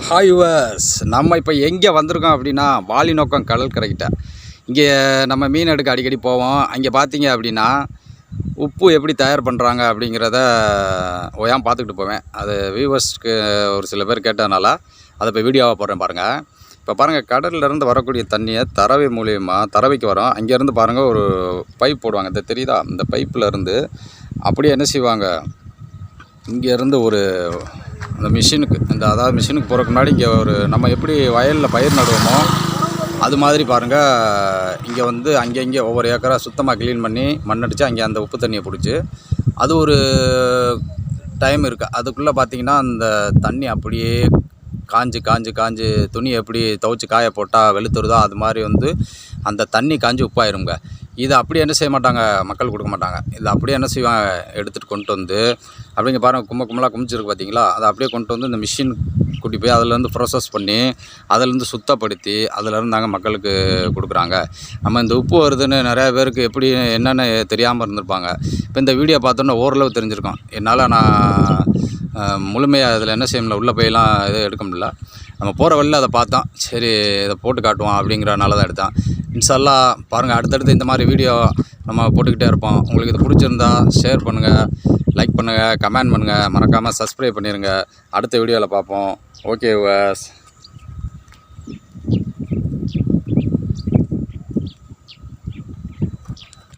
Hi yours, நம்ம இப்போ எங்கே வந்திருக்கோம் அப்படின்னா வாலிநோக்கம் கடற்கரைக்கிட்ட. இங்கே நம்ம மீன் எடுக்க அடிக்கடி போவோம். அங்கே பார்த்தீங்க அப்படின்னா உப்பு எப்படி தயார் பண்ணுறாங்க அப்படிங்கிறத ஓயாமல் பார்த்துக்கிட்டு போவேன். அது வியூவர்ஸ்க்கு ஒரு சில பேர் கேட்டதுனால அதை இப்போ வீடியோவாக போடுறேன் பாருங்கள். இப்போ பாருங்கள், கடல்லேருந்து வரக்கூடிய தண்ணியை தரவை மூலியமாக தரவைக்கு வரும். அங்கேருந்து பாருங்கள் ஒரு பைப் போடுவாங்க. இந்த தெரியுதா? இந்த பைப்பில் இருந்து அப்படியே என்ன செய்வாங்க, இங்கேருந்து ஒரு அந்த மிஷினுக்கு அதாவது மிஷினுக்கு போகிறதுக்கு முன்னாடி இங்கே ஒரு நம்ம எப்படி வயலில் பயிர் நடுவோமோ அது மாதிரி பாருங்கள், இங்கே வந்து அங்கே ஒவ்வொரு ஏக்கராக சுத்தமாக க்ளீன் பண்ணி மண்ணடிச்சு அங்கே அந்த உப்பு தண்ணியை பிடிச்சி அது ஒரு டைம் இருக்குது. அதுக்குள்ளே பார்த்திங்கன்னா அந்த தண்ணி அப்படியே காஞ்சு துணி எப்படி துவைச்சி காய போட்டால் வெளுத்துருதோ அது மாதிரி வந்து அந்த தண்ணி காஞ்சி உப்பாயிருங்க. இதை அப்படியே என்ன செய்ய மாட்டாங்க, மக்கள் கொடுக்க மாட்டாங்க. இதை அப்படியே என்ன செய்வாங்க, எடுத்துகிட்டு கொண்டு வந்து அப்படிங்க பாருங்கள், கும்பலாக குமிச்சிருக்கு பார்த்தீங்களா, அதை அப்படியே கொண்டு வந்து இந்த மிஷின் கூட்டி போய் அதிலேருந்து ப்ரோசஸ் பண்ணி அதிலேருந்து சுத்தப்படுத்தி அதிலேருந்து மக்களுக்கு கொடுக்குறாங்க. நம்ம இந்த உப்பு வருதுன்னு நிறையா பேருக்கு எப்படி என்னென்ன தெரியாமல் இருந்திருப்பாங்க. இப்போ இந்த வீடியோ பார்த்தோன்னா ஓரளவு தெரிஞ்சிருக்கோம். என்னால் நான் முழுமையாக இதில் என்ன செய்ய முடியல, உள்ளே போயெல்லாம் எதுவும் எடுக்க முடியல. நம்ம போகிற வழியில் அதை பார்த்தோம், சரி இதை போட்டு காட்டுவோம் அப்படிங்கிறனால தான் எடுத்தேன். இன்ஷா அல்லாஹ் பாருங்கள், அடுத்தடுத்து இந்த மாதிரி வீடியோ நம்ம போட்டுக்கிட்டே இருப்போம். உங்களுக்கு இது பிடிச்சிருந்தா ஷேர் பண்ணுங்கள், லைக் பண்ணுங்கள், கமெண்ட் பண்ணுங்கள், மறக்காமல் சப்ஸ்கிரைப் பண்ணிடுங்க. அடுத்த வீடியோவில் பார்ப்போம். Okay was.